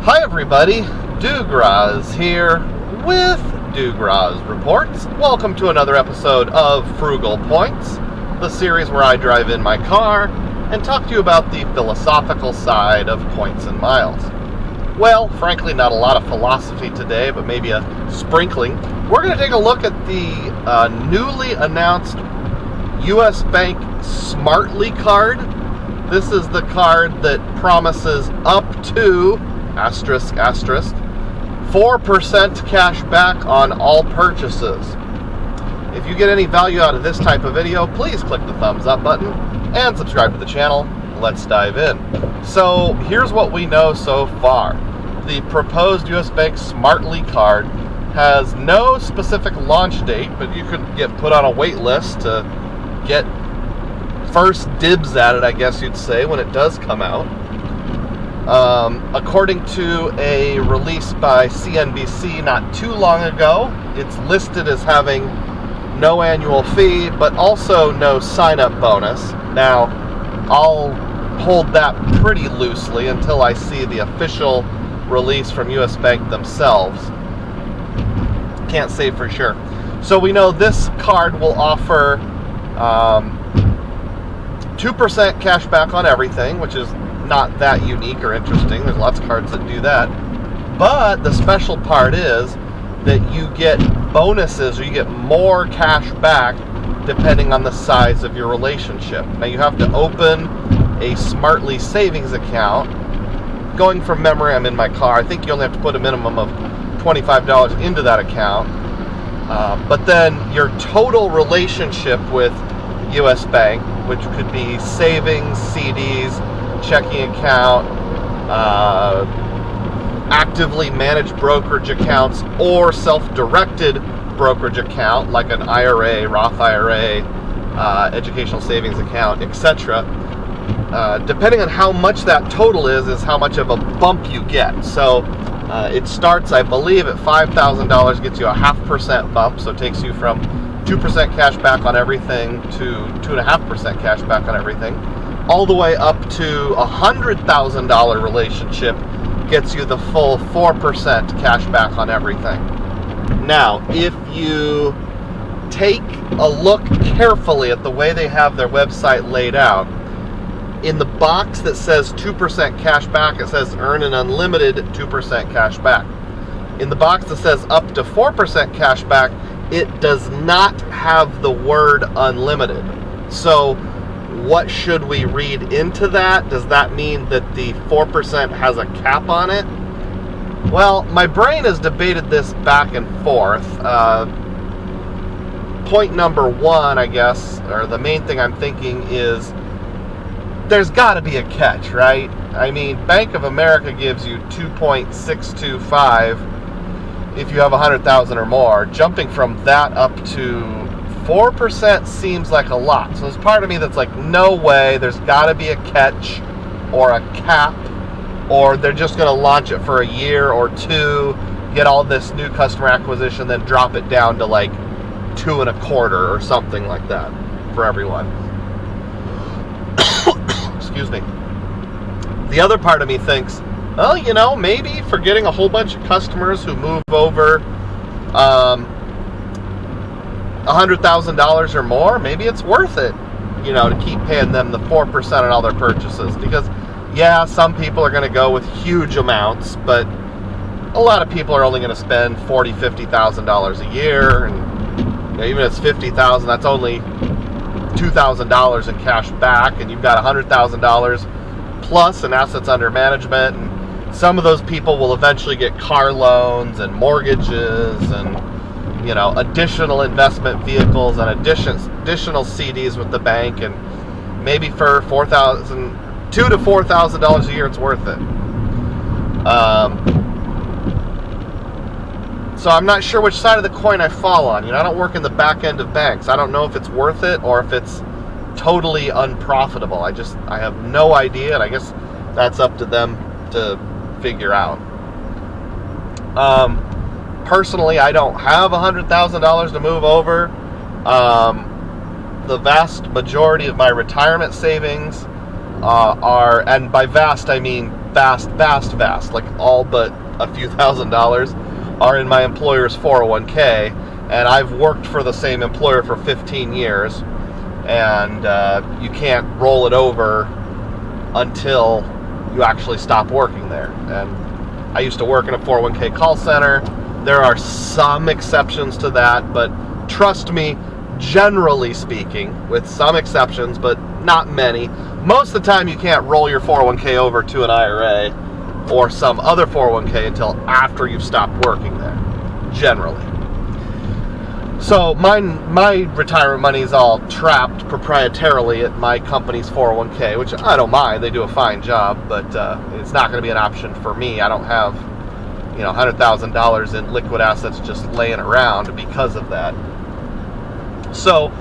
Hi everybody, DUGROZ here with DUGROZ Reports. Welcome to another episode of Frugal Points, the series where I drive in my car and talk to you about the philosophical side of points and miles. Well, frankly, not a lot of philosophy today, but maybe a sprinkling. We're going to take a look at the newly announced U.S. Bank Smartly card. This is the card that promises up to asterisk 4% cash back on all purchases. If you get any value out of this type of video, please click the thumbs up button and subscribe to the channel. Let's dive in. So here's what we know so far. The proposed US Bank Smartly card has no specific launch date, but you could get put on a wait list to get first dibs at it, I guess you'd say, when it does come out. According to a release by CNBC not too long ago, it's listed as having no annual fee, but also no sign-up bonus. Now, I'll hold that pretty loosely until I see the official release from US Bank themselves. Can't say for sure. So we know this card will offer 2% cash back on everything, which is not that unique or interesting. There's lots of cards that do that. But the special part is that you get bonuses, or you get more cash back depending on the size of your relationship. Now you have to open a Smartly savings account. Going from memory, I'm in my car, I think you only have to put a minimum of $25 into that account. But then your total relationship with US Bank, which could be savings, CDs, checking account, actively managed brokerage accounts, or self-directed brokerage account like an IRA, Roth IRA, educational savings account, etc. Depending on how much that total is how much of a bump you get. So it starts, I believe, at $5,000, gets you a 0.5% bump, so it takes you from 2% cash back on everything to 2.5% cash back on everything, all the way up to a $100,000 relationship gets you the full 4% cash back on everything. Now, if you take a look carefully at the way they have their website laid out, in the box that says 2% cash back, it says earn an unlimited 2% cash back. In the box that says up to 4% cash back, it does not have the word unlimited. So what should we read into that? Does that mean that the 4% has a cap on it? Well, my brain has debated this back and forth. Point number one, I guess, or the main thing I'm thinking is there's got to be a catch, right? I mean, Bank of America gives you 2.625 if you have 100,000 or more. Jumping from that up to 4% seems like a lot. So there's part of me that's like, no way, there's got to be a catch or a cap, or they're just going to launch it for a year or two, get all this new customer acquisition, then drop it down to like 2.25 or something like that for everyone. Excuse me. The other part of me thinks, well, you know, maybe for getting a whole bunch of customers who move over $100,000 or more, maybe it's worth it, you know, to keep paying them the 4% on all their purchases. Because, yeah, some people are going to go with huge amounts, but a lot of people are only going to spend $40,000, $50,000 a year, and you know, even if it's $50,000, that's only $2,000 in cash back, and you've got $100,000 plus in assets under management. And some of those people will eventually get car loans and mortgages and, you know, additional investment vehicles and additional CDs with the bank, and maybe for $2,000 to $4,000 a year, it's worth it. So I'm not sure which side of the coin I fall on. You know, I don't work in the back end of banks. I don't know if it's worth it or if it's totally unprofitable. I have no idea, and I guess that's up to them to figure out. Personally, I don't have $100,000 to move over. The vast majority of my retirement savings are, and by vast I mean vast, like all but a few $1,000s are in my employer's 401k, and I've worked for the same employer for 15 years, and you can't roll it over until you actually stop working there. And I used to work in a 401k call center. There are some exceptions to that, but trust me, generally speaking, with some exceptions, but not many, most of the time you can't roll your 401k over to an IRA or some other 401k until after you've stopped working there, generally. So my retirement money is all trapped proprietarily at my company's 401k, which I don't mind. They do a fine job, but it's not going to be an option for me. I don't have, $100,000 in liquid assets just laying around because of that. So,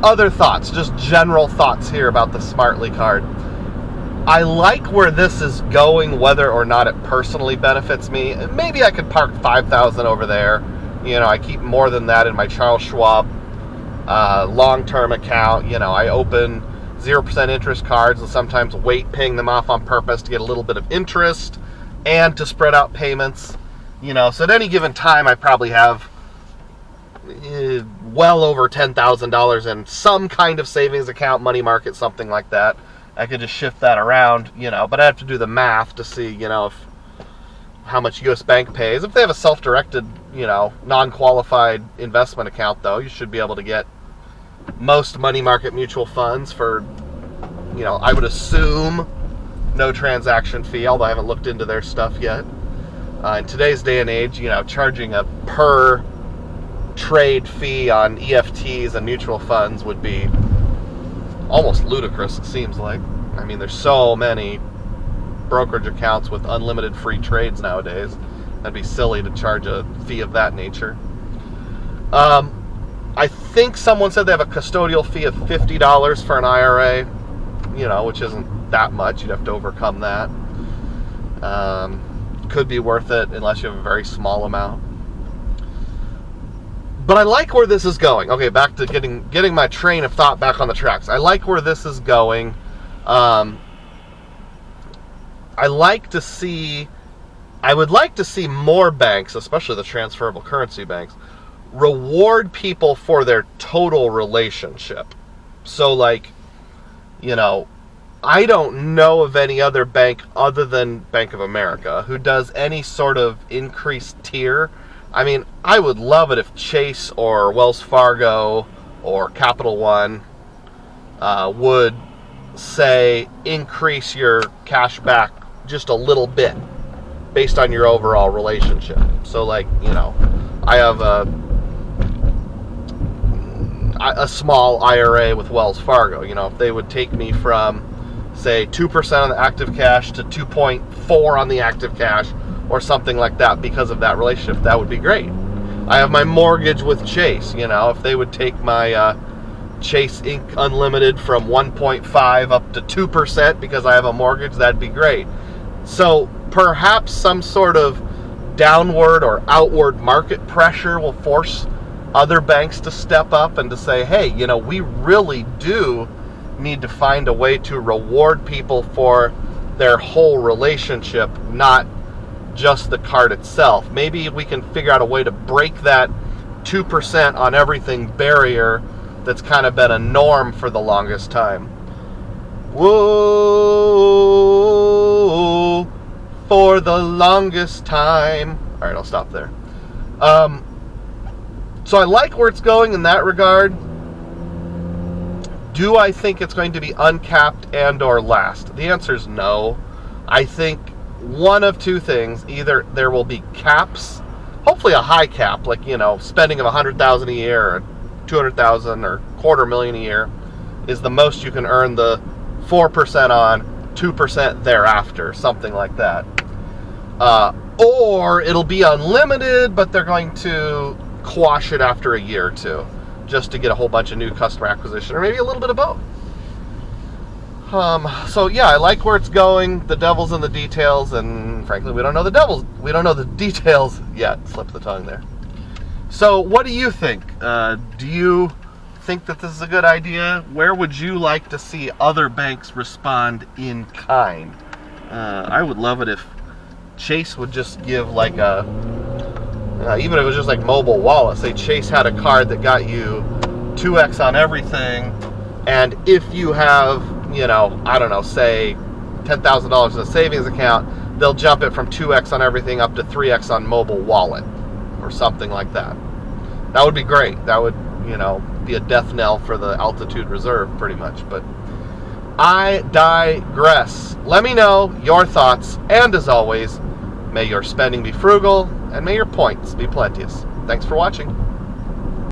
other thoughts, just general thoughts here about the Smartly card. I like where this is going, whether or not it personally benefits me. Maybe I could park $5,000 over there. I keep more than that in my Charles Schwab long-term account. I open 0% interest cards and sometimes wait paying them off on purpose to get a little bit of interest and to spread out payments. So at any given time, I probably have well over $10,000 in some kind of savings account, money market, something like that. I could just shift that around, but I have to do the math to see, if how much U.S. Bank pays. If they have a self-directed, non-qualified investment account, though, you should be able to get most money market mutual funds for, I would assume no transaction fee, although I haven't looked into their stuff yet. In today's day and age, charging a per trade fee on EFTs and mutual funds would be almost ludicrous, it seems like. I mean, there's so many brokerage accounts with unlimited free trades nowadays. That'd be silly to charge a fee of that nature. I think someone said they have a custodial fee of $50 for an IRA, which isn't that much. You'd have to overcome that. Could be worth it unless you have a very small amount. But I like where this is going. Okay, back to getting my train of thought back on the tracks. I like where this is going. I would like to see more banks, especially the transferable currency banks, reward people for their total relationship. So I don't know of any other bank other than Bank of America who does any sort of increased tier. I mean, I would love it if Chase or Wells Fargo or Capital One would say increase your cash back just a little bit based on your overall relationship. So I have a small IRA with Wells Fargo. If they would take me from, say, 2% on the active cash to 2.4 on the active cash or something like that because of that relationship, that would be great. I have my mortgage with Chase. If they would take my Chase Inc. Unlimited from 1.5 up to 2% because I have a mortgage, that'd be great. So perhaps some sort of downward or outward market pressure will force other banks to step up and to say, hey, we really do need to find a way to reward people for their whole relationship, not just the card itself. Maybe we can figure out a way to break that 2% on everything barrier that's kind of been a norm for the longest time. Whoa, for the longest time. All right, I'll stop there. So I like where it's going in that regard. Do I think it's going to be uncapped and or last? The answer is no. I think one of two things. Either there will be caps, hopefully a high cap, like, spending of $100,000 a year or $200,000 or $250,000 a year is the most you can earn the 4% on, 2% thereafter, something like that. Or it'll be unlimited, but they're going to quash it after a year or two just to get a whole bunch of new customer acquisition, or maybe a little bit of both. So yeah, I like where it's going. The devil's in the details, and frankly, we don't know the details yet. Slip the tongue there. So what do you think? Do you think that this is a good idea? Where would you like to see other banks respond in kind? I would love it if Chase would just give like a, even if it was just like mobile wallet, say Chase had a card that got you 2x on everything, and if you have, you know, I don't know, say $10,000 in a savings account, they'll jump it from 2x on everything up to 3x on mobile wallet, or something like that. That would be great. That would, you know, be a death knell for the altitude reserve, pretty much. But I digress. Let me know your thoughts, and as always, may your spending be frugal, and may your points be plenteous. Thanks for watching.